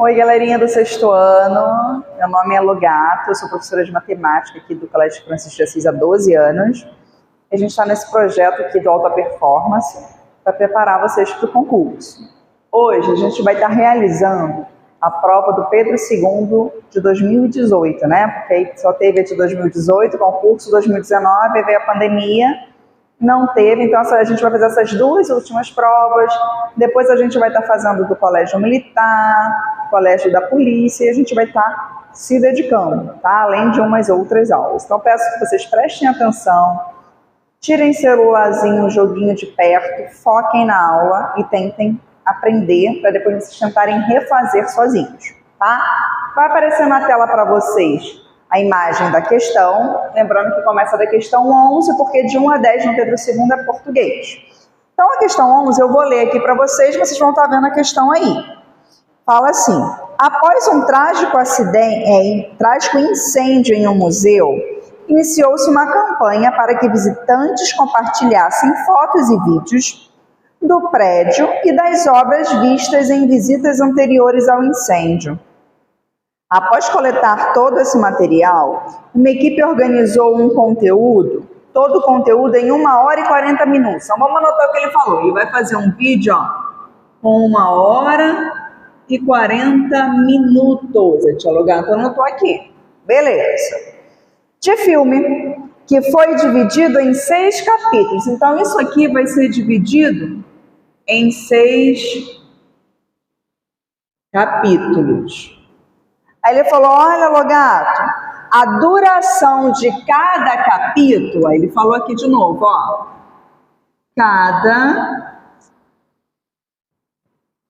Oi, galerinha do sexto ano. Meu nome é Logato, eu sou professora de matemática aqui do Colégio Francisco de Assis há 12 anos. A gente está nesse projeto aqui do Alta Performance para preparar vocês para o concurso. Hoje a gente vai estar realizando a prova do Pedro II de 2018, né? Porque aí só teve a de 2018, concurso 2019, veio a pandemia. Não teve, então a gente vai fazer essas duas últimas provas, depois a gente vai estar fazendo do Colégio Militar, Colégio da Polícia, e a gente vai estar se dedicando, tá? Além de umas outras aulas. Então peço que vocês prestem atenção, tirem celularzinho, joguinho de perto, foquem na aula e tentem aprender para depois vocês tentarem refazer sozinhos, tá? Vai aparecer na tela para vocês a imagem da questão, lembrando que começa da questão 11, porque de 1 a 10 no Pedro II é português. Então, a questão 11 eu vou ler aqui para vocês, vocês vão estar vendo a questão aí. Fala assim: após um trágico incêndio em um museu, iniciou-se uma campanha para que visitantes compartilhassem fotos e vídeos do prédio e das obras vistas em visitas anteriores ao incêndio. Após coletar todo esse material, uma equipe organizou todo o conteúdo em 1 hora e 40 minutos. Então vamos anotar o que ele falou. Ele vai fazer um vídeo com 1 hora e 40 minutos. A tia Logato anotou aqui. Beleza. De filme, que foi dividido em 6 capítulos. Então isso aqui vai ser dividido em 6 capítulos. Aí ele falou: olha, Logato, a duração de cada capítulo, aí ele falou aqui de novo, ó, cada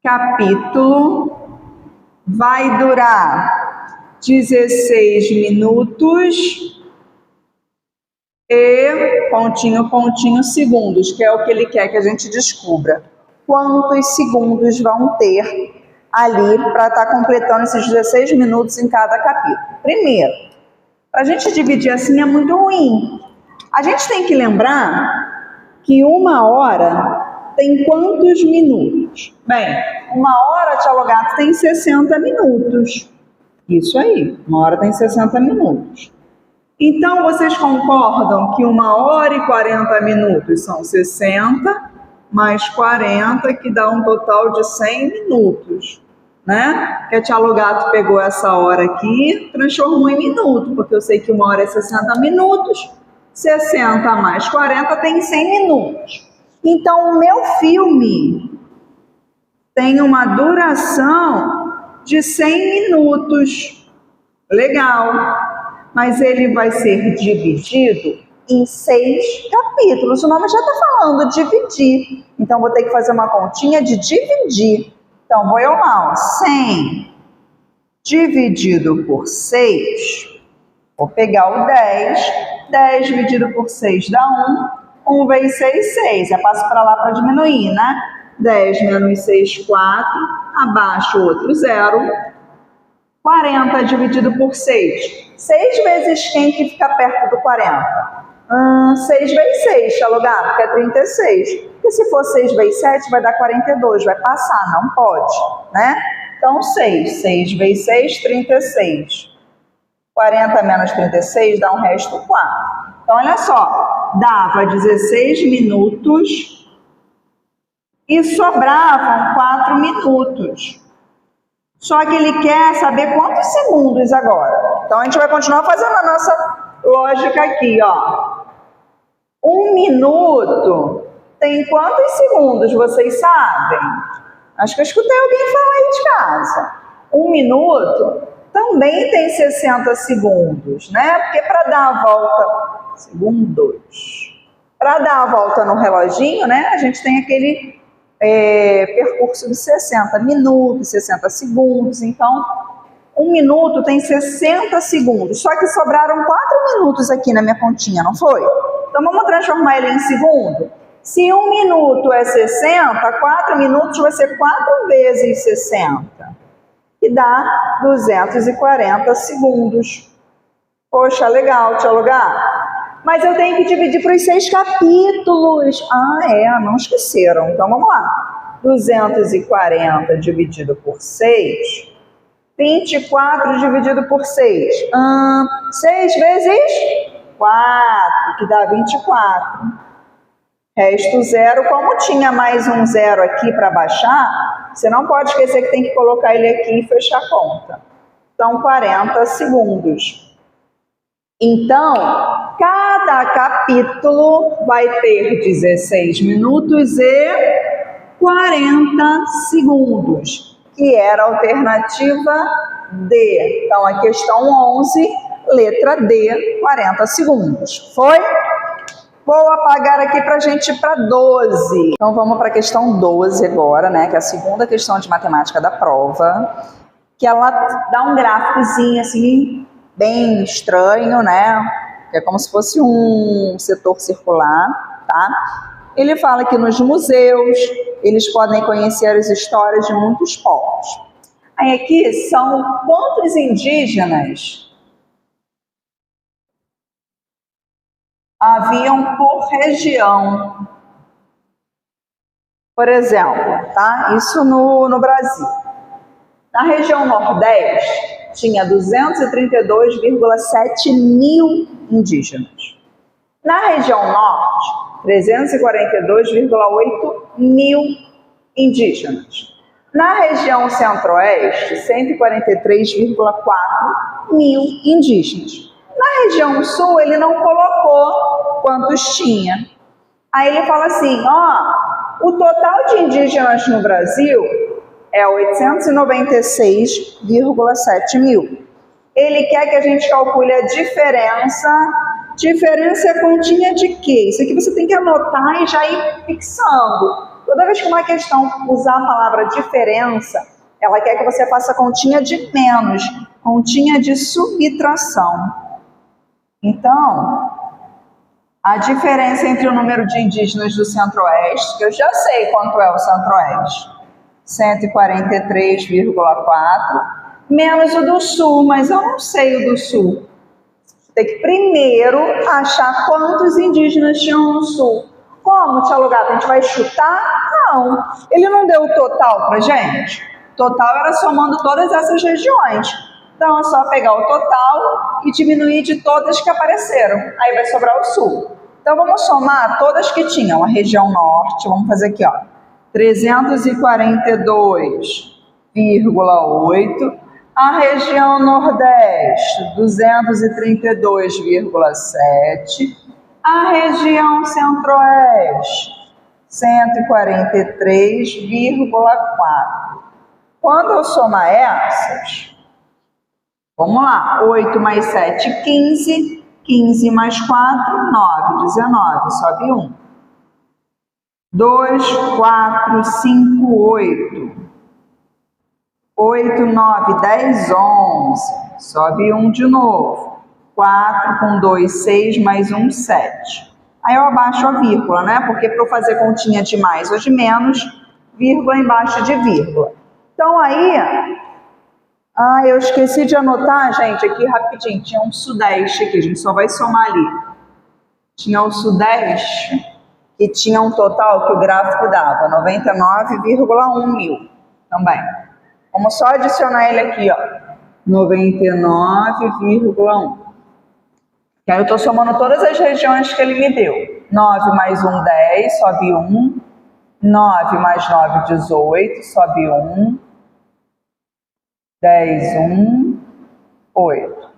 capítulo vai durar 16 minutos e pontinho, pontinho, segundos, que é o que ele quer que a gente descubra. Quantos segundos vão ter ali para estar completando esses 16 minutos em cada capítulo. Primeiro, para a gente dividir assim é muito ruim. A gente tem que lembrar que 1 hora tem quantos minutos? Bem, 1 hora, tia Logato, tem 60 minutos. Isso aí, 1 hora tem 60 minutos. Então, vocês concordam que 1 hora e 40 minutos são 60 mais 40, que dá um total de 100 minutos, né? Que a tia Logato pegou essa hora aqui, transformou em minuto, porque eu sei que 1 hora é 60 minutos, 60 mais 40 tem 100 minutos. Então, o meu filme tem uma duração de 100 minutos. Legal, mas ele vai ser dividido em 6 capítulos. O nome já está falando, dividir. Então, vou ter que fazer uma continha de dividir. Então, vou eu lá, ó, 100 dividido por 6. Vou pegar o 10. 10 dividido por 6 dá 1. 1 vezes 6, 6. Eu passo para lá para diminuir, né? 10 menos 6, 4. Abaixo, outro 0. 40 dividido por 6. 6 vezes quem que fica perto do 40? 6 vezes 6, tia Logato, que é 36. Porque se for 6 vezes 7, vai dar 42. Vai passar, não pode, né? Então, 6. 6 vezes 6, 36. 40 menos 36 dá um resto 4. Então, olha só. Dava 16 minutos e sobravam 4 minutos. Só que ele quer saber quantos segundos agora. Então, a gente vai continuar fazendo a nossa lógica aqui, ó. 1 minuto tem quantos segundos, vocês sabem? Acho que eu escutei alguém falar aí de casa. 1 minuto também tem 60 segundos, né? Porque para dar a volta... Para dar a volta no reloginho, né? A gente tem aquele percurso de 60 minutos, 60 segundos. Então, 1 minuto tem 60 segundos. Só que sobraram 4 minutos aqui na minha continha, não foi? Então, vamos transformar ele em segundo? Se 1 minuto é 60, 4 minutos vai ser 4 vezes 60. E dá 240 segundos. Poxa, legal, tia Logato. Mas eu tenho que dividir para os 6 capítulos. Não esqueceram. Então, vamos lá. 240 dividido por 6 24 dividido por 6. 6 vezes 4, que dá 24. Resto 0. Como tinha mais um 0 aqui para baixar, você não pode esquecer que tem que colocar ele aqui e fechar a conta. Então, 40 segundos. Então, cada capítulo vai ter 16 minutos e 40 segundos, que era a alternativa D. Então, a questão 11, letra D, 40 segundos. Foi? Vou apagar aqui para a gente ir para 12. Então, vamos para a questão 12 agora, né? Que é a segunda questão de matemática da prova, que ela dá um gráficozinho assim, bem estranho, né? É como se fosse um setor circular, tá? Ele fala que nos museus eles podem conhecer as histórias de muitos povos. Aí aqui são quantos indígenas haviam por região. Por exemplo, tá? Isso no Brasil. Na região Nordeste, tinha 232,7 mil indígenas. Na região Norte, 342,8 mil indígenas. Na região Centro-Oeste, 143,4 mil indígenas. Na região Sul, ele não colocou quantos tinha. Aí ele fala assim, o total de indígenas no Brasil é 896,7 mil. Ele quer que a gente calcule a diferença. Diferença é continha de quê? Isso aqui você tem que anotar e já ir fixando. Toda vez que uma questão usar a palavra diferença, ela quer que você faça continha de menos, continha de subtração. Então, a diferença entre o número de indígenas do Centro-Oeste, que eu já sei quanto é o Centro-Oeste, 143,4, menos o do Sul, mas eu não sei o do Sul. Tem que primeiro achar quantos indígenas tinham no Sul. Como, Tia Logato? A gente vai chutar? Não. Ele não deu o total pra gente. O total era somando todas essas regiões. Então é só pegar o total e diminuir de todas que apareceram. Aí vai sobrar o Sul. Então vamos somar todas que tinham. A região Norte, vamos fazer aqui, 342,8. A região Nordeste, 232,7. A região Centro-Oeste, 143,4. Quando eu somar essas, vamos lá, 8 mais 7, 15. 15 mais 4, 9, 19, sobe 1. 2, 4, 5, 8. 8, 9, 10, 11. Sobe 1 de novo. 4 com 2, 6, mais 1, 7. Aí eu abaixo a vírgula, né? Porque para eu fazer continha de mais ou de menos, vírgula embaixo de vírgula. Então aí, eu esqueci de anotar, gente, aqui rapidinho. Tinha um Sudeste aqui, a gente só vai somar ali. Tinha o Sudeste, que tinha um total que o gráfico dava 99,1 mil também. Vamos só adicionar ele aqui, 99,1. Que aí eu estou somando todas as regiões que ele me deu. 9 mais 1, 10, sobe 1. 9 mais 9, 18, sobe 1. 10, 1, 8.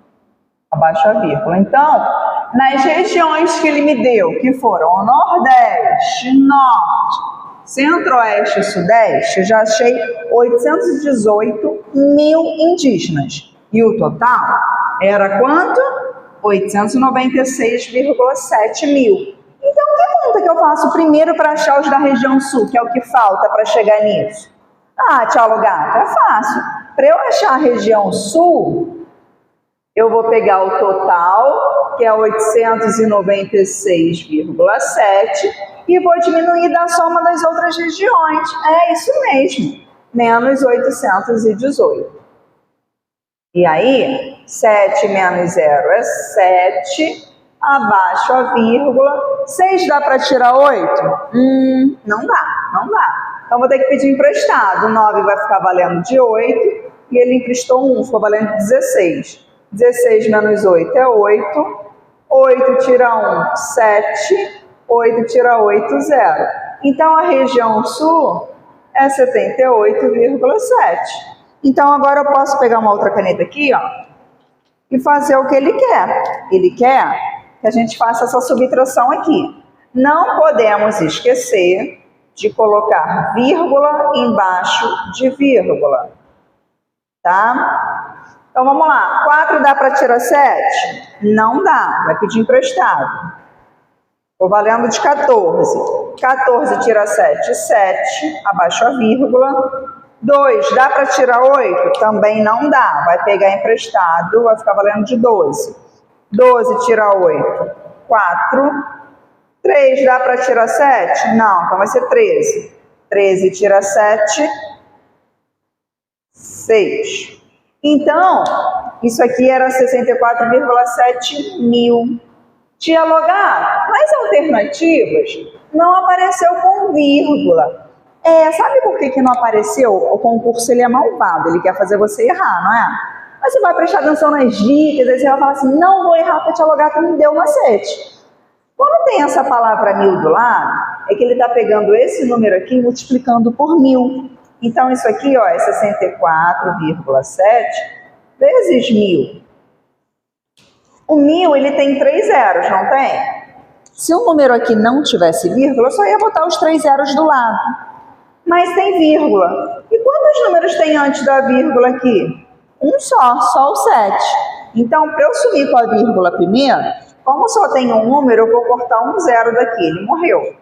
Abaixo a vírgula. Então, nas regiões que ele me deu, que foram o Nordeste, Norte, Centro-Oeste e Sudeste, eu já achei 818 mil indígenas. E o total era quanto? 896,7 mil. Então, que conta que eu faço primeiro para achar os da região Sul, que é o que falta para chegar nisso? Tia Logato, é fácil. Para eu achar a região Sul, eu vou pegar o total, que é 896,7, e vou diminuir da soma das outras regiões. É isso mesmo, menos 818. E aí, 7 menos 0 é 7, abaixo a vírgula. 6 dá para tirar 8? Não dá. Então vou ter que pedir emprestado. 9 vai ficar valendo de 8, e ele emprestou 1, ficou valendo 16. 16 menos 8 é 8. 8 tira 1, 7. 8 tira 8, 0. Então, a região sul é 78,7. Então, agora eu posso pegar uma outra caneta aqui, ó, e fazer o que ele quer. Ele quer que a gente faça essa subtração aqui. Não podemos esquecer de colocar vírgula embaixo de vírgula, tá? Então, vamos lá. 4 dá para tirar 7? Não dá, vai pedir emprestado. Estou valendo de 14. 14 tira 7, 7, abaixo a vírgula. 2, dá para tirar 8? Também não dá, vai pegar emprestado, vai ficar valendo de 12. 12 tira 8, 4. 3 dá para tirar 7? Não, então vai ser 13. 13 tira 7, 6. Então, isso aqui era 64,7 mil. Dialogar, nas alternativas não apareceu com vírgula. Sabe por que não apareceu? O concurso ele é malvado, ele quer fazer você errar, não é? Mas você vai prestar atenção nas dicas, aí você vai falar assim, não vou errar para dialogar, que me deu macete. Quando tem essa palavra 1000 do lado, é que ele está pegando esse número aqui e multiplicando por 1000. Então isso aqui, ó, é 64,7 vezes 1000. O 1000, ele tem 3 zeros, não tem? Se o número aqui não tivesse vírgula, eu só ia botar os 3 zeros do lado. Mas tem vírgula. E quantos números tem antes da vírgula aqui? Um só o 7. Então, para eu sumir com a vírgula primeiro, como só tem um número, eu vou cortar um zero daqui, ele morreu.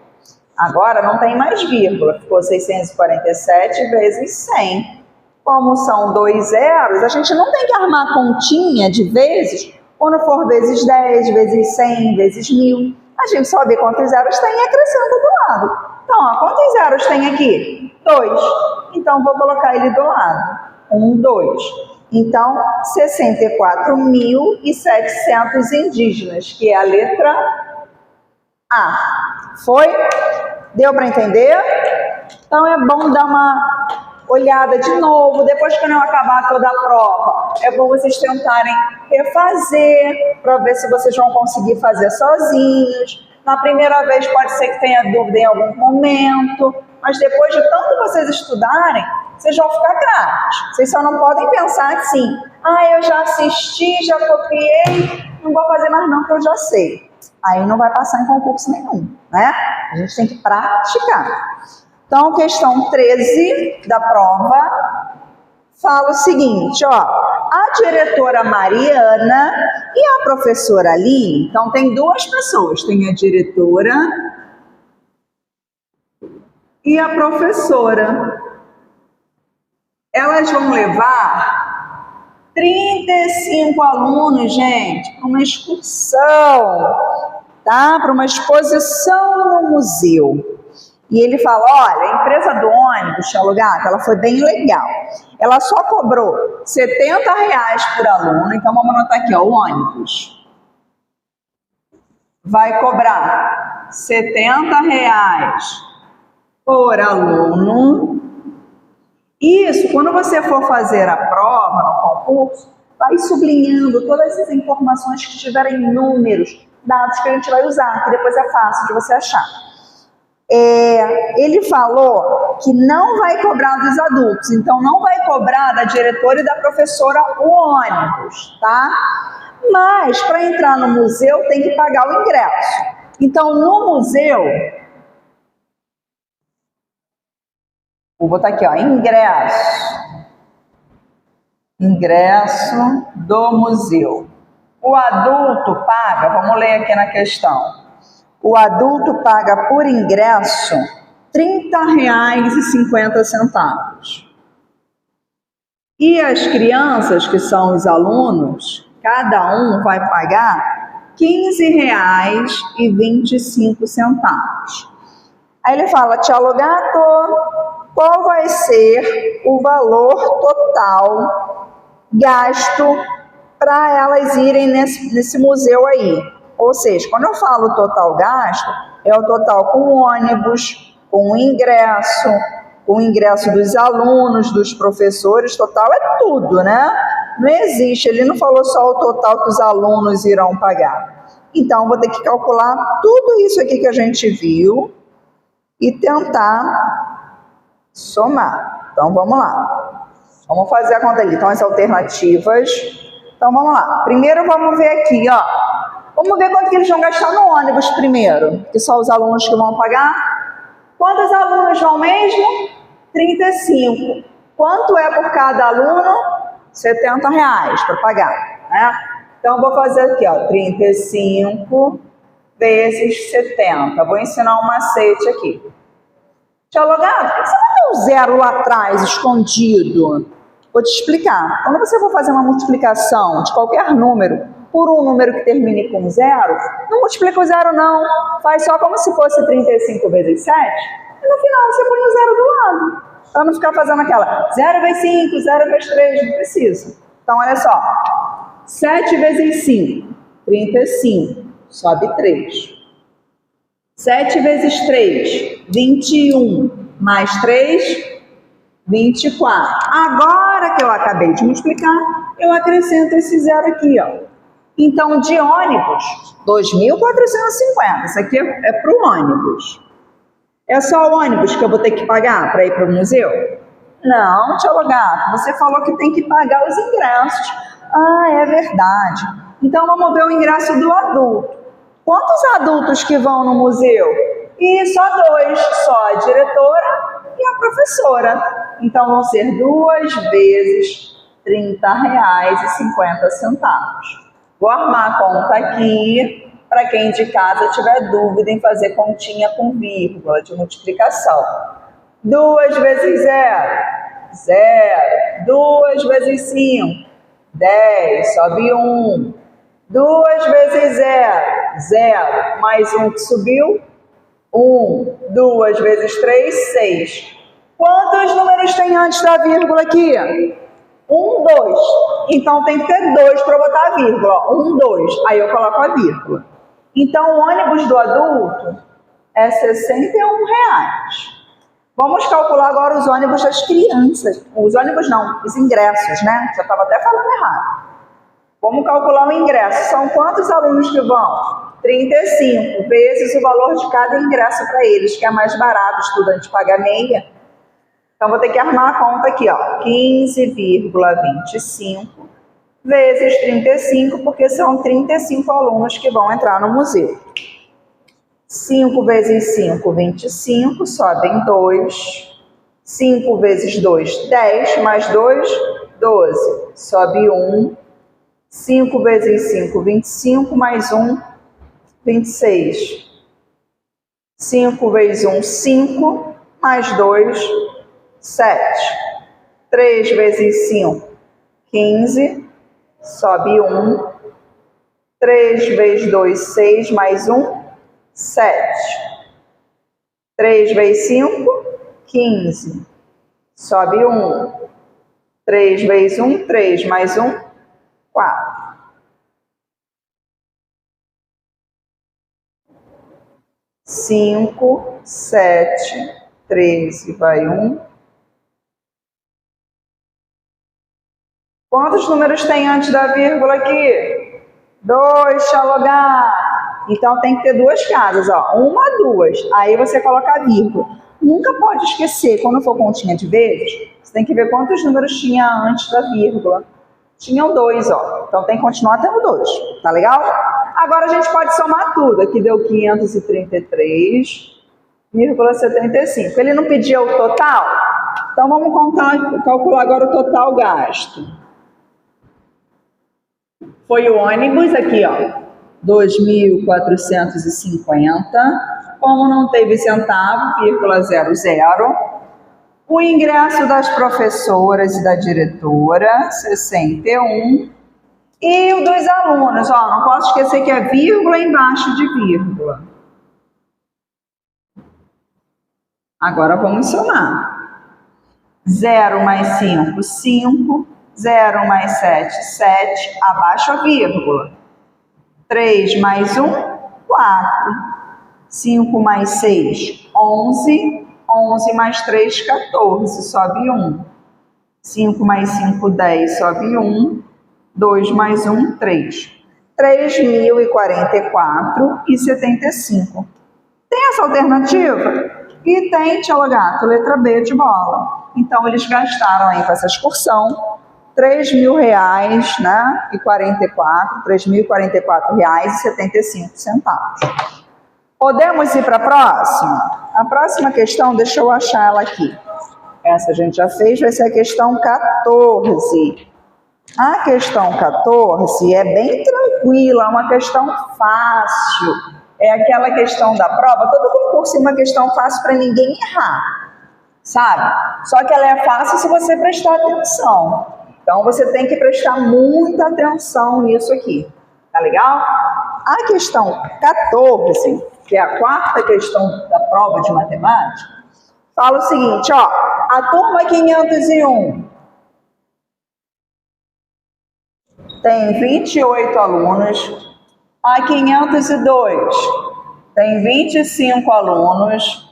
Agora não tem mais vírgula, ficou 647 vezes 100. Como são 2 zeros, a gente não tem que armar continha de vezes, quando for vezes 10, vezes 100, vezes 1000. A gente só vê quantos zeros tem e acrescenta do lado. Então, ó, quantos zeros tem aqui? 2. Então, vou colocar ele do lado. 1, 2. Então, 64.700 indígenas, que é a letra A. Foi? Deu para entender? Então, é bom dar uma olhada de novo, depois que eu acabar toda a prova. É bom vocês tentarem refazer, para ver se vocês vão conseguir fazer sozinhos. Na primeira vez pode ser que tenha dúvida em algum momento, mas depois de tanto vocês estudarem, vocês vão ficar craques. Vocês só não podem pensar assim, eu já assisti, já copiei, não vou fazer mais não, que eu já sei. Aí não vai passar em concurso nenhum, né? A gente tem que praticar. Então, questão 13 da prova fala o seguinte, ó, a diretora Mariana e a professora Aline, então tem duas pessoas, tem a diretora e a professora. Elas vão levar 35 alunos, gente, para uma excursão, tá? Para uma exposição no museu. E ele fala, olha, a empresa do ônibus, Tia Lugata, ela foi bem legal. Ela só cobrou R$70 por aluno, então vamos anotar aqui, ó, o ônibus vai cobrar R$70 por aluno. Isso, quando você for fazer a prova no concurso, vai sublinhando todas as informações que tiverem números, dados que a gente vai usar, que depois é fácil de você achar. Ele falou que não vai cobrar dos adultos, então não vai cobrar da diretora e da professora o ônibus, tá? Mas para entrar no museu tem que pagar o ingresso. Então no museu, vou botar aqui, ó, ingresso do museu. O adulto paga, vamos ler aqui na questão. O adulto paga por ingresso R$30,50. E as crianças, que são os alunos, cada um vai pagar R$15,25. Aí ele fala, Tia Logato, qual vai ser o valor total gasto para elas irem nesse museu aí? Ou seja, quando eu falo total gasto, é o total com ônibus, com ingresso, o ingresso dos alunos, dos professores, total é tudo, né? Não existe, ele não falou só o total que os alunos irão pagar. Então, vou ter que calcular tudo isso aqui que a gente viu e tentar somar. Então, vamos lá. Vamos fazer a conta ali. Então, as alternativas. Então, vamos lá. Primeiro, vamos ver aqui, ó. Vamos ver quanto que eles vão gastar no ônibus primeiro, que só os alunos que vão pagar. Quantos alunos vão mesmo? 35. Quanto é por cada aluno? R$70 para pagar, né? Então, vou fazer aqui, ó, 35 vezes 70. Vou ensinar um macete aqui. Tia Logado, por que você vai ter um zero lá atrás, escondido? Vou te explicar. Quando você for fazer uma multiplicação de qualquer número por um número que termine com zero, não multiplica o zero não. Faz só como se fosse 35 vezes 7. E no final você põe o zero do lado. Para não ficar fazendo aquela 0 vezes 5, 0 vezes 3, não precisa. Então, olha só. 7 vezes 5, 35, sobe 3. 7 vezes 3, 21, mais 3, 24. Agora que eu acabei de multiplicar, eu acrescento esse zero aqui, ó. Então, de ônibus, 2.450. Isso aqui é para o ônibus. É só o ônibus que eu vou ter que pagar para ir para o museu? Não, tia Logato, você falou que tem que pagar os ingressos. Ah, é verdade. Então, vamos ver o ingresso do adulto. Quantos adultos que vão no museu? E só 2, só a diretora e a professora. Então, vão ser 2 vezes R$30,50. Vou armar a conta aqui, para quem de casa tiver dúvida em fazer continha com vírgula de multiplicação. 2 vezes 0, 0. 2 vezes 5, 10, sobe 1. 2 vezes 0, 0. Mais 1 que subiu, 1. 2 vezes 3, 6. Quantos números tem antes da vírgula aqui? 1, 2. Então, tem que ter 2 para botar a vírgula. 1, 2. Aí eu coloco a vírgula. Então, o ônibus do adulto é R$61. Vamos calcular agora os ônibus das crianças. Os ônibus não, os ingressos, né? Já estava até falando errado. Vamos calcular o ingresso. São quantos alunos que vão? 35 vezes o valor de cada ingresso para eles, que é mais barato, o estudante paga meia. Então, vou ter que armar a conta aqui, ó. 15,25 vezes 35, porque são 35 alunos que vão entrar no museu. 5 vezes 5, 25, sobem 2. 5 vezes 2, 10, mais 2, 12, sobe 1. 5 vezes 5, 25, mais 1, 26. 5 vezes 1, 5, mais 2, 7. 3 vezes 5, 15, sobe 1. 3 vezes 2, 6, mais 1, 7. 3 vezes 5, 15, sobe 1. 3 vezes 1, 3, mais 1, 4. 5, 7, 13, vai 1. Quantos números tem antes da vírgula aqui? 2, tia Logato. Então, tem que ter 2 casas, ó. 1, 2. Aí você coloca a vírgula. Nunca pode esquecer, quando for continha de vezes, você tem que ver quantos números tinha antes da vírgula. Tinham 2, ó. Então, tem que continuar tendo 2. Tá legal? Agora, a gente pode somar tudo. Aqui deu 533,75. Ele não pediu o total? Então, vamos calcular agora o total gasto. Foi o ônibus aqui, ó. 2.450. Como não teve centavo, 0,00. O ingresso das professoras e da diretora, 61. E o dos alunos, ó, não posso esquecer que é vírgula embaixo de vírgula. Agora vamos somar. 0 mais 5, 5. 0 mais 7, 7. Abaixo a vírgula. 3 mais 1, 4. 5 mais 6, 11. 11 mais 3, 14, sobe 1. 5 mais 5, 10, sobe 1. 2 mais 1, 3. 3.044,75. Tem essa alternativa? E tem, tia Logato, letra B de bola. Então, eles gastaram aí com essa excursão R$3.000, né? E 44, R$3.044,75. Podemos ir para a próxima? A próxima questão, deixa eu achar ela aqui. Essa a gente já fez, vai ser a questão 14. A questão 14 é bem tranquila, é uma questão fácil. É aquela questão da prova, todo concurso é uma questão fácil para ninguém errar, sabe? Só que ela é fácil se você prestar atenção. Então, você tem que prestar muita atenção nisso aqui, tá legal? A questão 14, que é a quarta questão da prova de matemática, fala o seguinte, ó, a turma 501 tem 28 alunos, a 502 tem 25 alunos,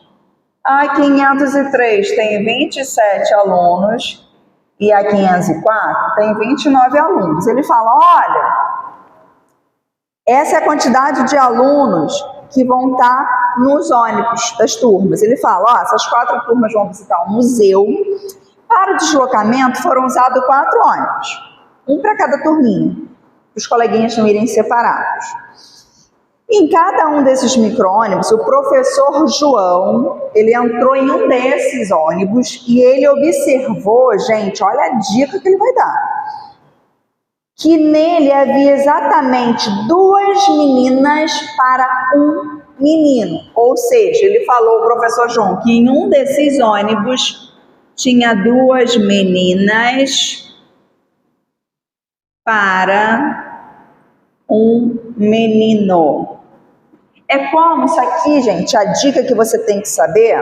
a 503 tem 27 alunos e a 504 tem 29 alunos. Ele fala, olha, essa é a quantidade de alunos que vão estar nos ônibus das turmas. Ele fala, ó, essas 4 turmas vão visitar o museu. Para o deslocamento foram usados 4 ônibus. Um para cada turminha, para os coleguinhas não irem separados. Em cada um desses micro-ônibus, o professor João, ele entrou em um desses ônibus e ele observou, gente, olha a dica que ele vai dar, que nele havia exatamente 2 meninas para um menino. Ou seja, ele falou, o professor João, que em um desses ônibus tinha 2 meninas para um menino. É como isso aqui, gente, a dica que você tem que saber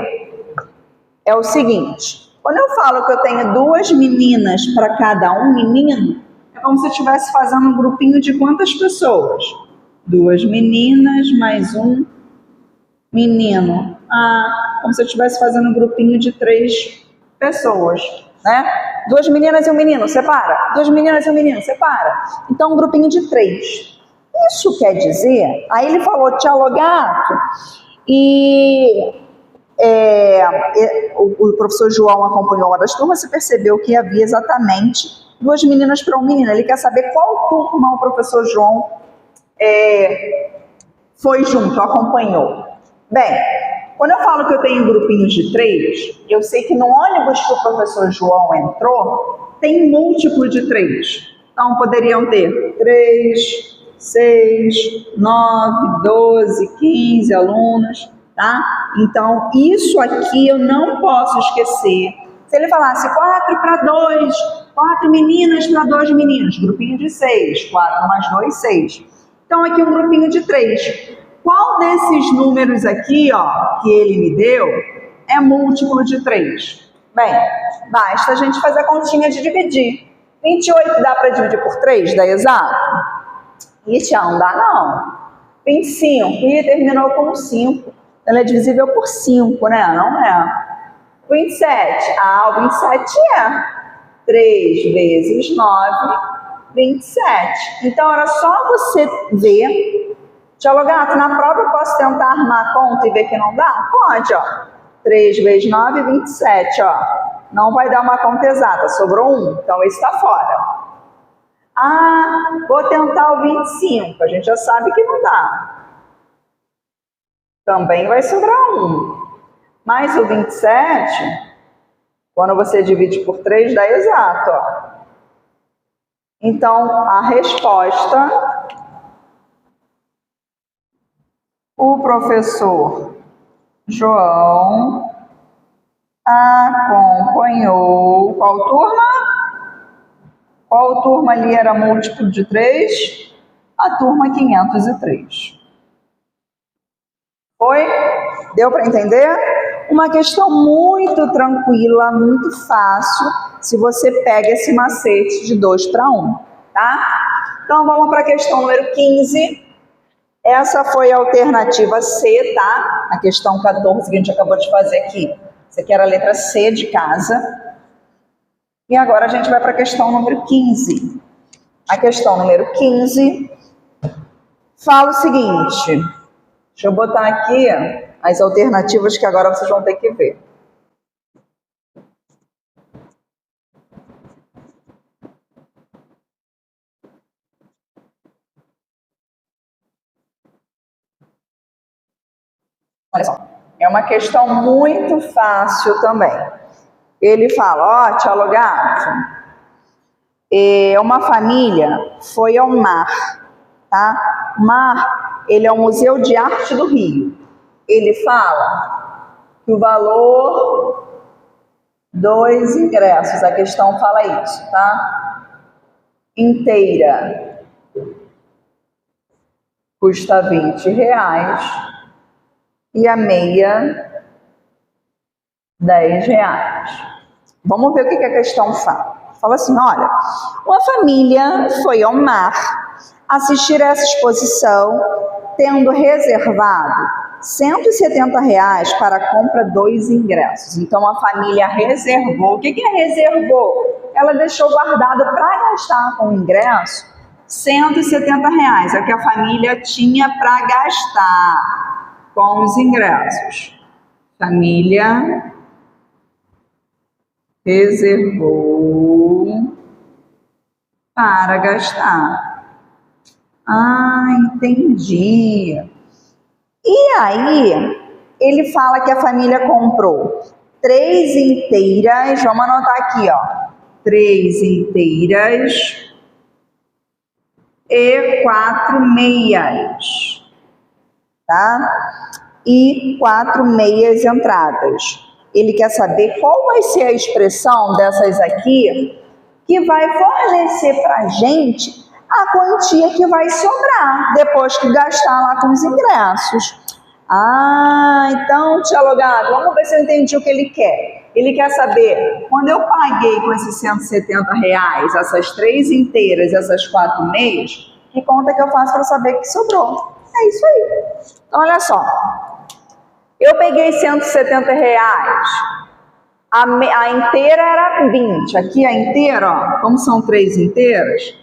é o seguinte, quando eu falo que eu tenho 2 meninas para cada um menino, é como se eu estivesse fazendo um grupinho de quantas pessoas? 2 meninas mais um menino. Como se eu estivesse fazendo um grupinho de 3 pessoas, né? 2 meninas e um menino, separa. 2 meninas e um menino, separa. Então, um grupinho de 3. Isso quer dizer, aí ele falou, tia Logato, e o professor João acompanhou uma das turmas e percebeu que havia exatamente 2 meninas para um menino. Ele quer saber qual turma o professor João foi junto, acompanhou. Bem, quando eu falo que eu tenho grupinhos de 3, eu sei que no ônibus que o professor João entrou, tem múltiplo de 3. Então, poderiam ter 3, 6, 9, 12, 15 alunos, tá? Então, isso aqui eu não posso esquecer. Se ele falasse 4 para 2, 4 meninas para 2 meninos, grupinho de 6, 4 mais 2, 6. Então, aqui um grupinho de 3. Qual desses números aqui, ó, que ele me deu, é múltiplo de 3? Bem, basta a gente fazer a continha de dividir. 28 dá para dividir por 3, dá exato? Ixi, não dá não. 25, e terminou com 5. Ela é divisível por 5, né? Não é. 27, o 27 é 3 vezes 9, 27. Então, era só você ver. Tia Logato, na prova eu posso tentar armar a conta e ver que não dá? Pode, ó. 3 vezes 9, 27, ó. Não vai dar uma conta exata, sobrou 1, então esse está fora. Vou tentar o 25, a gente já sabe que não dá. Também vai sobrar 1. Mas o 27, quando você divide por 3, dá exato, ó. Então, a resposta, o professor João acompanhou qual turma? Qual turma ali era múltiplo de 3? A turma 503. Foi? Deu para entender? Uma questão muito tranquila, muito fácil, se você pega esse macete de 2 para 1, tá? Então, vamos para a questão número 15. Essa foi a alternativa C, tá? A questão 14 que a gente acabou de fazer aqui Essa aqui era a letra C de casa. E agora a gente vai para a questão número 15. A questão número 15 fala o seguinte. Deixa eu botar aqui as alternativas que agora vocês vão ter que ver. Olha só, é uma questão muito fácil também. Ele fala, ó, Tchau Gato, uma família foi ao mar, tá? O mar, ele é o Museu de Arte do Rio. Ele fala que o valor dos ingressos, a questão fala isso, tá? Inteira custa R$20 e a meia R$10. Vamos ver o que a questão fala. Fala assim, olha, uma família foi ao mar assistir a essa exposição, tendo reservado R$170 para a compra dos ingressos. Então, a família reservou. O que reservou? Ela deixou guardado para gastar com o ingresso R$170. É o que a família tinha para gastar com os ingressos. Família reservou para gastar. Ah, entendi. E aí, ele fala que a família comprou 3 inteiras, vamos anotar aqui, ó, 3 inteiras e 4 meias, tá? E 4 meias entradas. Ele quer saber qual vai ser a expressão dessas aqui que vai fornecer para a gente a quantia que vai sobrar depois que gastar lá com os ingressos. Ah, então, Tchau Gato, vamos ver se eu entendi o que ele quer. Ele quer saber, quando eu paguei com esses R$170, essas 3 inteiras, essas 4 meias, que conta que eu faço para saber que sobrou? É isso aí. Então, olha só. Eu peguei R$170, a inteira era 20. Aqui a inteira, ó, como são 3 inteiras,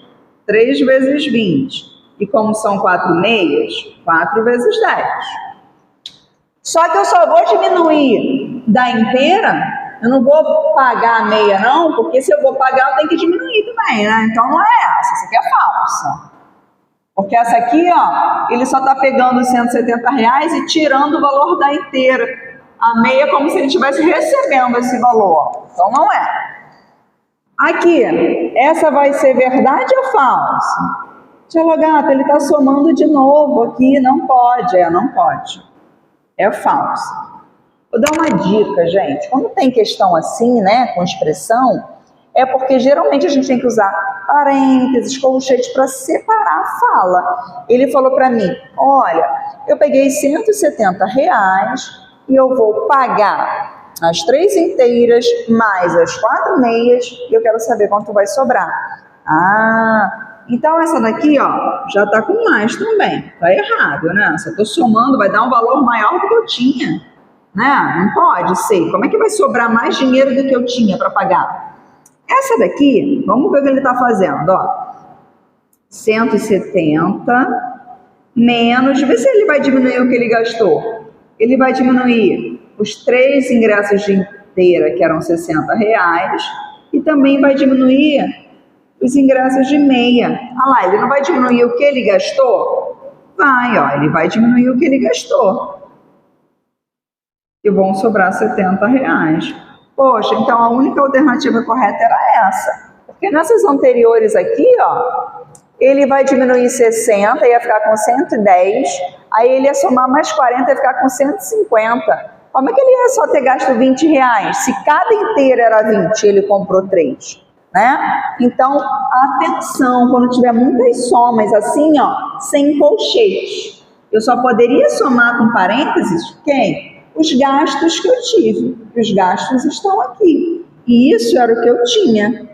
3 vezes 20. E como são 4 meias, 4 vezes 10. Só que eu só vou diminuir da inteira, eu não vou pagar a meia não, porque se eu vou pagar eu tenho que diminuir também, né? Então não é essa aqui é falsa. Porque essa aqui, ó, ele só está pegando os R$170 e tirando o valor da inteira. A meia é como se ele estivesse recebendo esse valor. Então não é. Aqui, essa vai ser verdade ou falsa? Tchau Gato, ele está somando de novo aqui. Não pode. Não pode. É falsa. Vou dar uma dica, gente. Quando tem questão assim, né, com expressão, é porque geralmente a gente tem que usar parênteses, colchetes para separar a fala. Ele falou para mim, olha, eu peguei R$170 e eu vou pagar as 3 inteiras mais as 4 meias e eu quero saber quanto vai sobrar. Ah, então essa daqui, ó, já tá com mais também. Tá errado, né? Se eu tô somando, vai dar um valor maior do que eu tinha, né? Não pode ser. Como é que vai sobrar mais dinheiro do que eu tinha para pagar? Essa daqui, vamos ver o que ele está fazendo, ó. 170 menos, vê se ele vai diminuir o que ele gastou. Ele vai diminuir os 3 ingressos de inteira, que eram R$60, e também vai diminuir os ingressos de meia. Olha lá, ele não vai diminuir o que ele gastou? Vai, ó, ele vai diminuir o que ele gastou. E vão sobrar R$70. Poxa, então a única alternativa correta era essa. Porque nessas anteriores aqui, ó, ele vai diminuir 60, ia ficar com 110, aí ele ia somar mais 40, ia ficar com 150. Como é que ele ia só ter gasto R$20? Se cada inteira era 20, ele comprou 3, né? Então, atenção, quando tiver muitas somas assim, ó, sem colchetes. Eu só poderia somar com parênteses quem? Os gastos que eu tive. Os gastos estão aqui. E isso era o que eu tinha.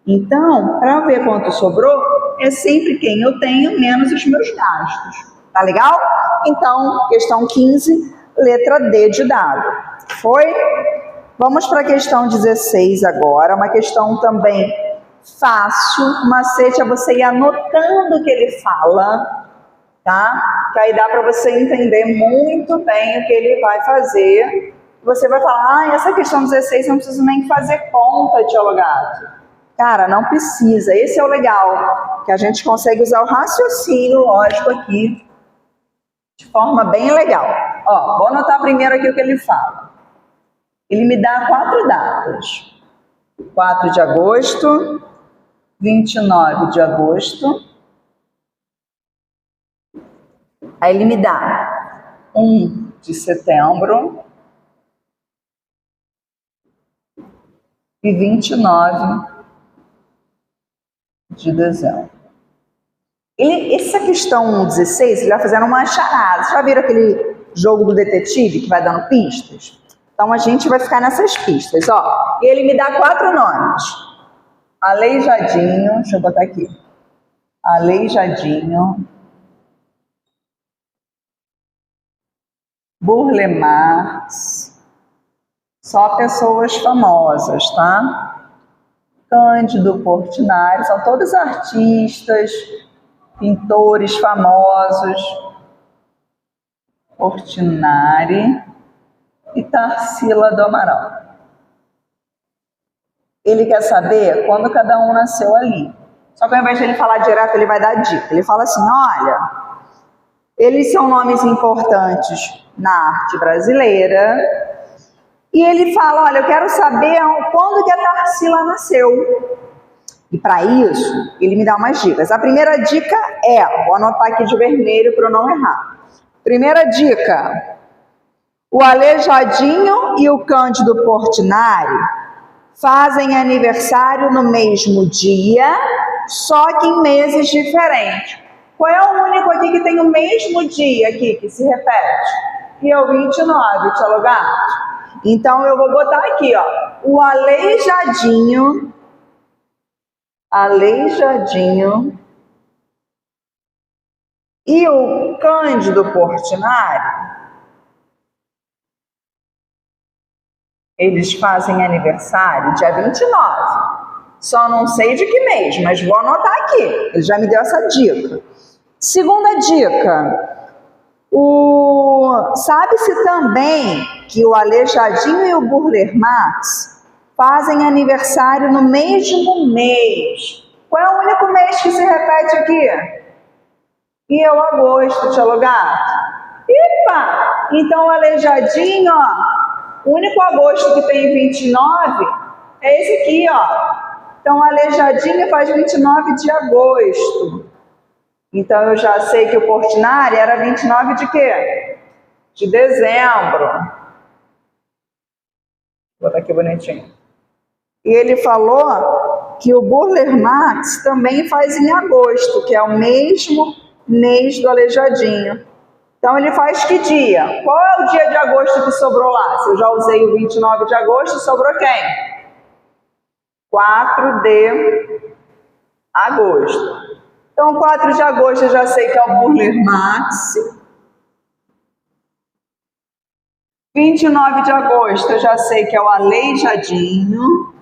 Então, para ver quanto sobrou, é sempre quem eu tenho menos os meus gastos. Tá legal? Então, questão 15, letra D de dado. Foi? Vamos para a questão 16 agora, uma questão também fácil. O macete é você ir anotando o que ele fala, tá? Que aí dá para você entender muito bem o que ele vai fazer. Você vai falar, essa questão 16 eu não preciso nem fazer conta, Tia Gato. Cara, não precisa. Esse é o legal, que a gente consegue usar o raciocínio lógico aqui de forma bem legal. Ó, vou anotar primeiro aqui o que ele fala. Ele me dá 4 datas. 4 de agosto, 29 de agosto. Aí ele me dá 1 de setembro e 29 de dezembro. Essa questão 16, ele vai fazendo uma charada. Vocês já viram aquele jogo do detetive que vai dando pistas? Então a gente vai ficar nessas pistas, ó. E ele me dá 4 nomes. Aleijadinho, deixa eu botar aqui. Aleijadinho. Burle Marx. Só pessoas famosas, tá? Cândido Portinari, são todos artistas, pintores famosos. Portinari e Tarsila do Amaral. Ele quer saber quando cada um nasceu ali. Só que ao invés de ele falar direto, ele vai dar dica. Ele fala assim, olha, eles são nomes importantes na arte brasileira. E ele fala, olha, eu quero saber quando que a Tarsila nasceu. E para isso, ele me dá umas dicas. A primeira dica é, vou anotar aqui de vermelho para eu não errar. Primeira dica, o Aleijadinho e o Cândido Portinari fazem aniversário no mesmo dia, só que em meses diferentes. Qual é o único aqui que tem o mesmo dia aqui, que se repete? Que é o 29, Tia Gato. Então, eu vou botar aqui, ó, o Aleijadinho e o Cândido Portinari, eles fazem aniversário dia 29. Só não sei de que mês, mas vou anotar aqui. Ele já me deu essa dica. Segunda dica. Sabe-se também que o Aleijadinho e o Burle Marx fazem aniversário no mesmo mês. Qual é o único mês que se repete aqui? E é o agosto, Tia Gato. Epa! Então o Aleijadinho, ó, o único agosto que tem 29 é esse aqui, ó. Então o Aleijadinho faz 29 de agosto. Então eu já sei que o Portinari era 29 de quê? De dezembro. Vou botar aqui bonitinho. E ele falou que o Burle Marx também faz em agosto, que é o mesmo mês do Aleijadinho. Então ele faz que dia? Qual é o dia de agosto que sobrou lá? Se eu já usei o 29 de agosto, sobrou quem? 4 de agosto. Então 4 de agosto eu já sei que é o Burle Marx. 29 de agosto eu já sei que é o Aleijadinho.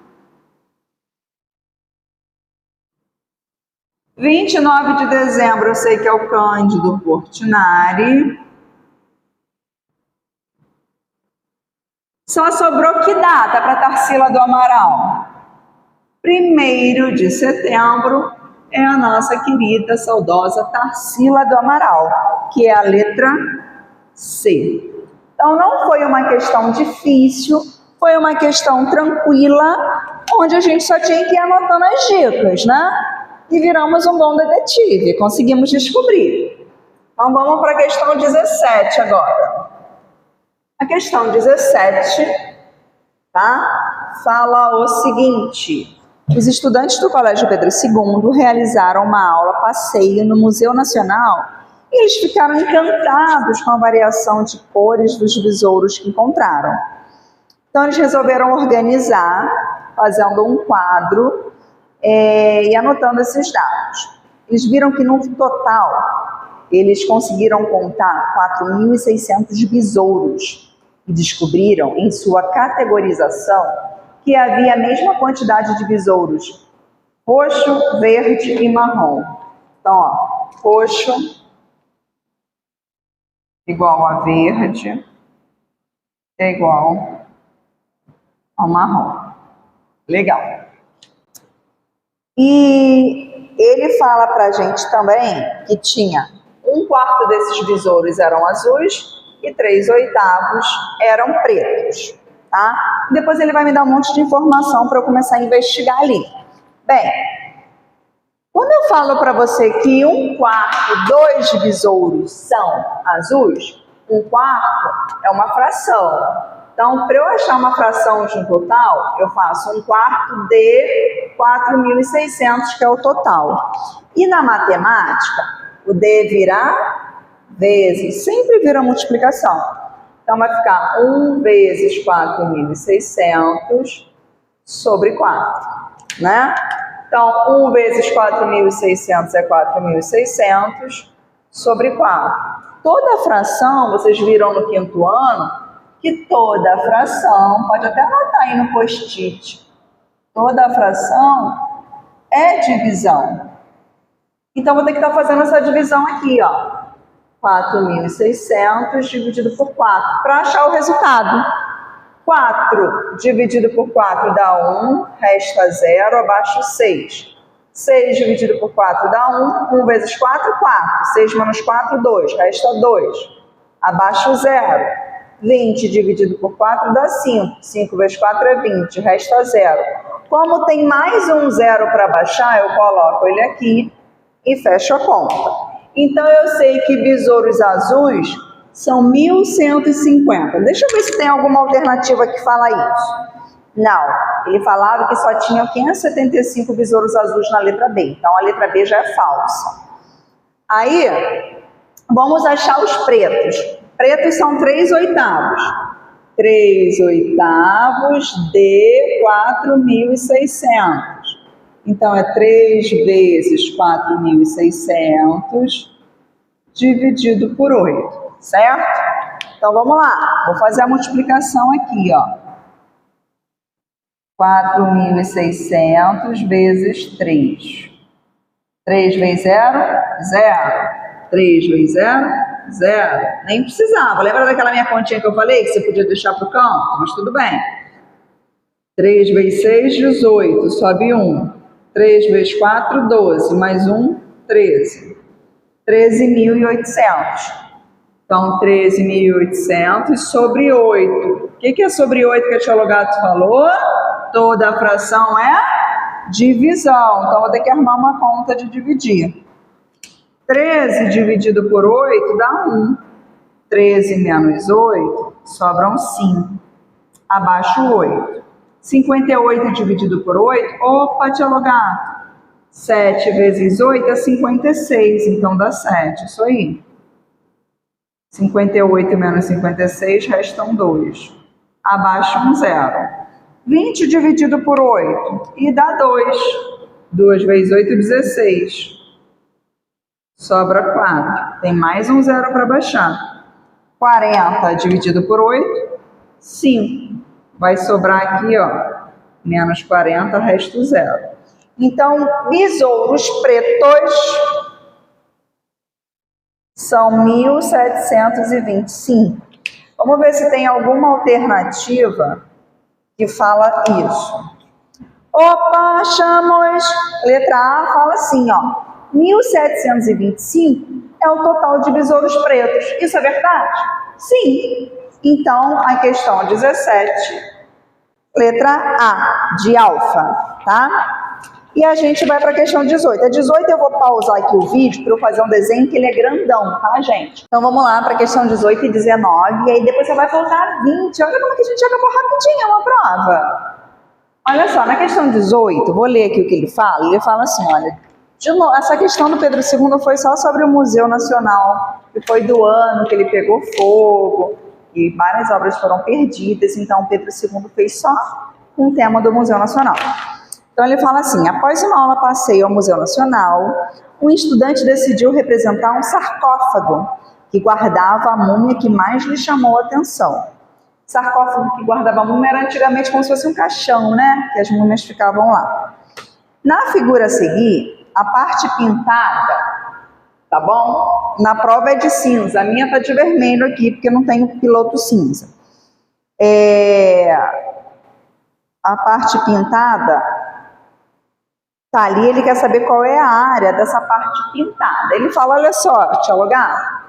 29 de dezembro eu sei que é o Cândido Portinari. Só sobrou que data para Tarsila do Amaral? 1º de setembro é a nossa querida, saudosa Tarsila do Amaral, que é a letra C. Então não foi uma questão difícil, foi uma questão tranquila, onde a gente só tinha que ir anotando as dicas, né? E viramos um bom detetive, conseguimos descobrir. Então vamos para a questão 17 agora. A questão 17, tá? Fala o seguinte: os estudantes do Colégio Pedro II realizaram uma aula passeio no Museu Nacional e eles ficaram encantados com a variação de cores dos besouros que encontraram. Então eles resolveram organizar, fazendo um quadro e anotando esses dados. Eles viram que no total eles conseguiram contar 4.600 besouros. e descobriram, em sua categorização, que havia a mesma quantidade de besouros roxo, verde e marrom. Então, ó, roxo igual a verde é igual ao marrom. Legal. E ele fala pra gente também que tinha 1/4 desses besouros eram azuis e 3/8 eram pretos, tá? Depois ele vai me dar um monte de informação para eu começar a investigar ali. Bem, quando eu falo para você que 1/4 dos besouros são azuis, 1/4 é uma fração. Então, para eu achar uma fração de um total, eu faço 1/4 de 4.600, que é o total. E na matemática, o D virá vezes, sempre vira multiplicação. Então, vai ficar 1 vezes 4.600 sobre 4, né? Então, 1 vezes 4.600 é 4.600 sobre 4. Toda fração, vocês viram no 5º ano, que toda fração, pode até anotar aí no post-it, toda fração é divisão. Então, vou ter que estar fazendo essa divisão aqui, ó. 4.600 dividido por 4, para achar o resultado. 4 dividido por 4 dá 1, resta 0, abaixo 6. 6 dividido por 4 dá 1, 1 vezes 4, 4. 6 menos 4, 2, resta 2, abaixo 0. 20 dividido por 4 dá 5. 5 vezes 4 é 20, resta 0. Como tem mais um 0 para baixar, eu coloco ele aqui e fecho a conta. Então, eu sei que besouros azuis são 1.150. Deixa eu ver se tem alguma alternativa que fala isso. Não, ele falava que só tinha 575 besouros azuis na letra B. Então, a letra B já é falsa. Aí, vamos achar os pretos. Pretos são 3/8. 3/8 de 4.600. Então, é 3 vezes 4.600 dividido por 8, certo? Então, vamos lá. Vou fazer a multiplicação aqui, ó. 4.600 vezes 3. 3 vezes 0, 0. 3 vezes 0, 0. Nem precisava. Lembra daquela minha continha que eu falei que você podia deixar para o canto? Mas tudo bem. 3 vezes 6, 18. Sobe 1. 3 vezes 4, 12. Mais 1, 13. 13.800. Então, 13.800 sobre 8. O que é sobre 8 que a tia Logato falou? Toda a fração é divisão. Então, vou ter que arrumar uma conta de dividir. 13 dividido por 8 dá 1. 13 menos 8, sobram 5. Abaixo 8. 58 dividido por 8, opa, tia Logato. 7 vezes 8 é 56, então dá 7, isso aí. 58 menos 56, restam 2. Abaixo 1, 0. 20 dividido por 8, e dá 2. 2 vezes 8, 16. Sobra 4. Tem mais um 0 para baixar. 40 dividido por 8, 5. Vai sobrar aqui, ó, menos 40, resta 0. Então, besouros pretos são 1.725. Vamos ver se tem alguma alternativa que fala isso. Opa, achamos! Letra A fala assim, ó. 1.725 é o total de besouros pretos. Isso é verdade? Sim. Então, a questão 17, letra A, de alfa, tá? E a gente vai para a questão 18. A 18 eu vou pausar aqui o vídeo para eu fazer um desenho que ele é grandão, tá, gente? Então vamos lá para a questão 18 e 19, e aí depois você vai voltar 20. Olha como que a gente acabou rapidinho uma prova. Olha só, na questão 18, vou ler aqui o que ele fala. Ele fala assim, olha, de novo, essa questão do Pedro II foi só sobre o Museu Nacional, que foi do ano que ele pegou fogo, e várias obras foram perdidas, então Pedro II fez só um tema do Museu Nacional. Então ele fala assim, após uma aula passeio ao Museu Nacional, um estudante decidiu representar um sarcófago que guardava a múmia que mais lhe chamou a atenção. sarcófago que guardava a múmia era antigamente como se fosse um caixão, né? Que as múmias ficavam lá. Na figura a seguir, a parte pintada, tá bom? Na prova é de cinza, a minha tá de vermelho aqui, porque não tem o piloto cinza. A parte pintada tá ali, ele quer saber qual é a área dessa parte pintada. Ele fala, olha só, Tchelo Gato,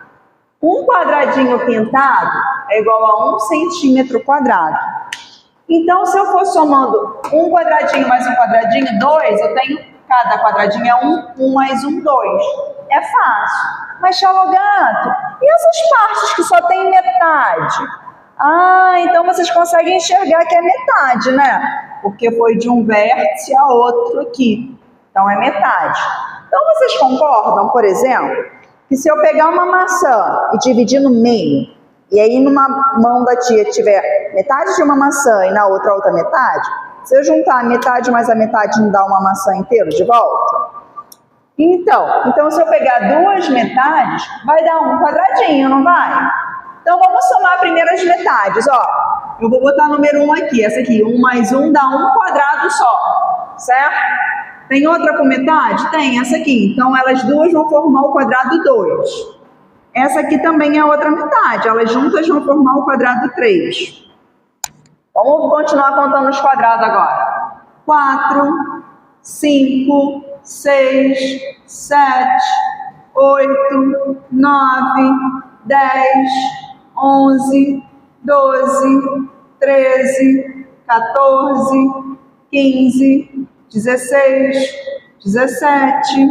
um quadradinho pintado é igual a 1 centímetro quadrado. Então, se eu for somando um quadradinho mais um quadradinho, 2, eu tenho, cada quadradinho é 1 mais 1, 2. É fácil. Mas, Tchelo Gato, e essas partes que só tem metade? Ah, então vocês conseguem enxergar que é metade, né? Porque foi de um vértice a outro aqui. Então, é metade. Então, vocês concordam, por exemplo, que se eu pegar uma maçã e dividir no meio, e aí numa mão da tia tiver metade de uma maçã e na outra metade, se eu juntar a metade mais a metade não dá uma maçã inteira de volta? Então se eu pegar duas metades, vai dar um quadradinho, não vai? Então vamos somar primeiro as metades, ó. Eu vou botar o número 1 aqui, essa aqui, 1 mais 1 dá 1 quadrado só, certo? Tem outra com metade? Tem, essa aqui. Então elas duas vão formar o quadrado 2. Essa aqui também é outra metade, elas juntas vão formar o quadrado 3. Vamos continuar contando os quadrados agora. 4, 5, 6, 7, 8, 9, 10, 11, 12, 13, 14, 15, 16, 17,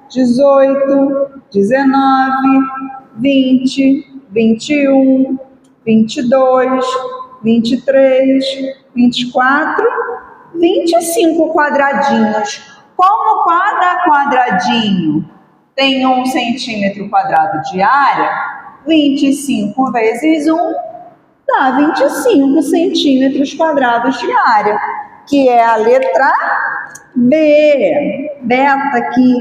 18, 19, 20, 21, 22, 23, 24, 25 quadradinhos. Como cada quadradinho tem 1 centímetro quadrado de área, 25 vezes 1 dá 25 centímetros quadrados de área, que é a letra B, beta aqui.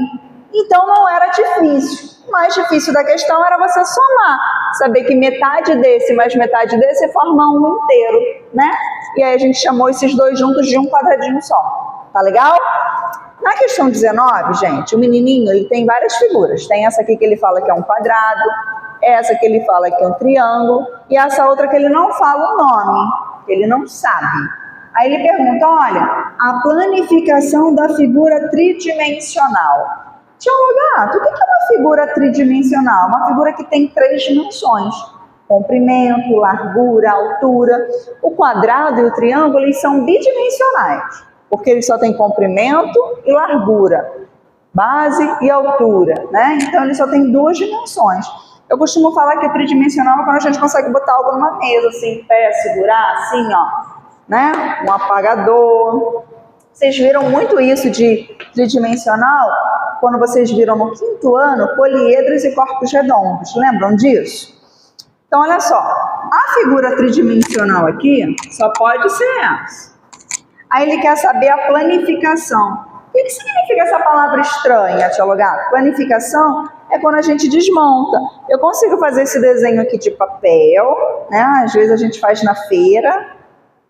Então não era difícil. O mais difícil da questão era você somar, saber que metade desse mais metade desse forma um inteiro, né? E aí a gente chamou esses dois juntos de um quadradinho só. Tá legal? Na questão 19, gente, o menininho ele tem várias figuras. Tem essa aqui que ele fala que é um quadrado, essa que ele fala que é um triângulo e essa outra que ele não fala o nome, ele não sabe. Aí ele pergunta, olha, a planificação da figura tridimensional. Tchelo Gato, o que é uma figura tridimensional? Uma figura que tem 3 dimensões. Comprimento, largura, altura. O quadrado e o triângulo eles são bidimensionais, porque eles só têm comprimento e largura, base e altura, né? Então eles só têm 2 dimensões. Eu costumo falar que é tridimensional quando a gente consegue botar algo numa mesa, assim, em pé, segurar, assim, ó, né? Um apagador. Vocês viram muito isso de tridimensional quando vocês viram no 5º ano poliedros e corpos redondos. Lembram disso? Então, olha só. A figura tridimensional aqui só pode ser essa. Aí ele quer saber a planificação. O que significa essa palavra estranha, Tchelo Gato? Planificação é quando a gente desmonta. Eu consigo fazer esse desenho aqui de papel, né? Às vezes a gente faz na feira.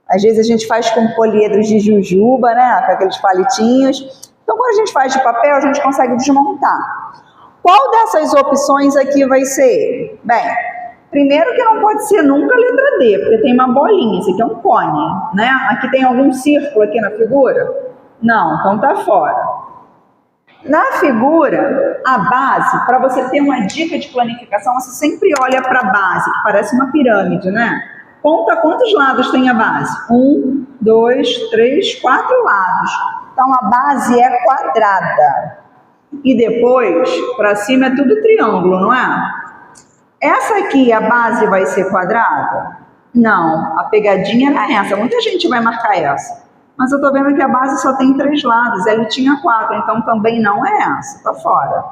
Às vezes a gente faz com poliedros de jujuba, né? Com aqueles palitinhos. Então, quando a gente faz de papel, a gente consegue desmontar. Qual dessas opções aqui vai ser? Bem, primeiro que não pode ser nunca a letra D, porque tem uma bolinha. Esse aqui é um cone, né? Aqui tem algum círculo aqui na figura? Não, então tá fora. Na figura, a base, para você ter uma dica de planificação, você sempre olha para a base, que parece uma pirâmide, né? Conta quantos lados tem a base. 1, 2, 3, 4 lados. Então, a base é quadrada. E depois, para cima é tudo triângulo, não é? Essa aqui, a base vai ser quadrada? Não, a pegadinha não é essa. Muita gente vai marcar essa. Mas eu estou vendo que a base só tem 3 lados. Ele tinha 4, então também não é essa. Está fora.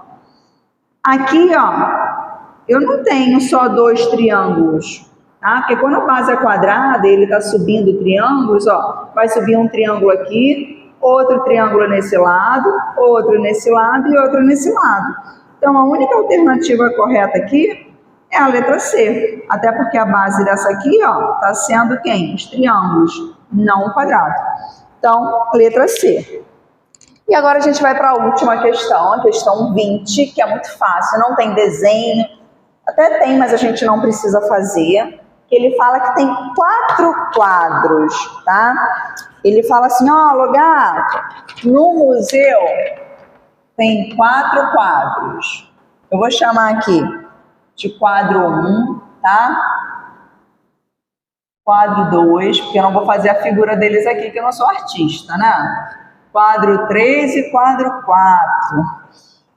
Aqui, ó, eu não tenho só 2 triângulos. Tá? Porque quando a base é quadrada, ele está subindo triângulos, ó, vai subir um triângulo aqui, outro triângulo nesse lado, outro nesse lado e outro nesse lado. Então, a única alternativa correta aqui É a letra C, até porque a base dessa aqui, ó, tá sendo quem? Os triângulos, não o quadrado. Então, letra C. E agora a gente vai para a última questão, a questão 20, que é muito fácil, não tem desenho, até tem, mas a gente não precisa fazer. Ele fala que tem 4 quadros, tá? Ele fala assim, ó, Logato, no museu tem 4 quadros. Eu vou chamar aqui de quadro 1, tá? Quadro 2, porque eu não vou fazer a figura deles aqui, que eu não sou artista, né? Quadro 3 e quadro 4.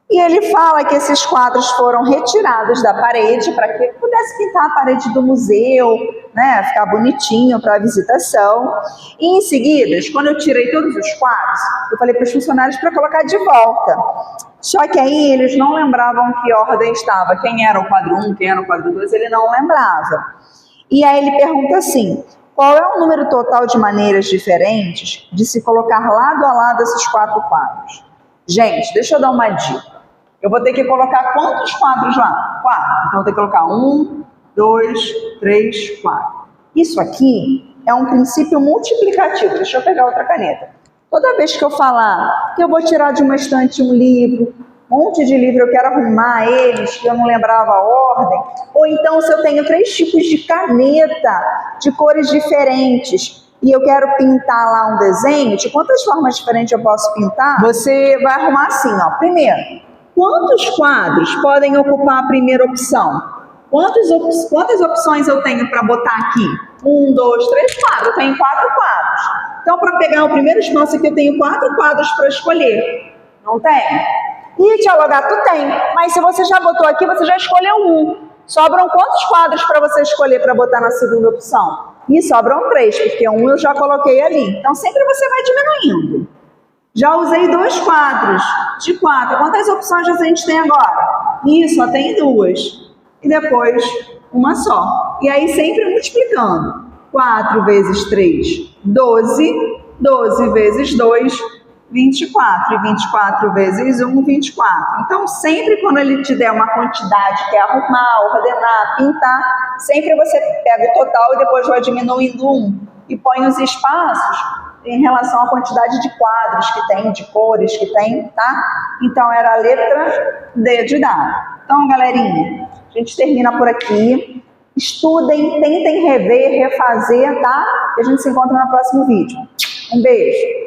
E ele fala que esses quadros foram retirados da parede para que pudesse pintar a parede do museu, né? Ficar bonitinho para a visitação. E em seguida, quando eu tirei todos os quadros, eu falei para os funcionários para colocar de volta. Só que aí eles não lembravam que ordem estava, quem era o quadro 1, quem era o quadro 2, ele não lembrava. E aí ele pergunta assim, qual é o número total de maneiras diferentes de se colocar lado a lado esses 4 quadros? Gente, deixa eu dar uma dica. Eu vou ter que colocar quantos quadros lá? 4. Então, eu vou ter que colocar 1, 2, 3, 4. Isso aqui é um princípio multiplicativo. Deixa eu pegar outra caneta. Toda vez que eu falar que eu vou tirar de uma estante um livro, um monte de livro, eu quero arrumar eles, que eu não lembrava a ordem, ou então se eu tenho 3 tipos de caneta de cores diferentes e eu quero pintar lá um desenho, de quantas formas diferentes eu posso pintar, você vai arrumar assim, ó. Primeiro, quantos quadros podem ocupar a primeira opção? Quantas opções eu tenho para botar aqui? 1, 2, 3, 4. Eu tenho 4 quadros. Então, para pegar o primeiro espaço aqui, eu tenho 4 quadros para escolher. Não tem? Ih, tia Logato, tem. Mas se você já botou aqui, você já escolheu 1. Sobram quantos quadros para você escolher para botar na segunda opção? E sobram 3, porque 1 eu já coloquei ali. Então, sempre você vai diminuindo. Já usei 2 quadros de 4. Quantas opções a gente tem agora? Ih, só tem 2. E depois, uma só. E aí, sempre multiplicando. 4 vezes 3, 12. 12 vezes 2, 24. E 24 vezes 1, 24. Então, sempre quando ele te der uma quantidade, que é arrumar, ordenar, pintar, sempre você pega o total e depois vai diminuindo 1. E põe os espaços em relação à quantidade de quadros que tem, de cores que tem, tá? Então, era a letra D de dado. Então, galerinha, a gente termina por aqui. Estudem, tentem rever, refazer, tá? E a gente se encontra no próximo vídeo. Um beijo!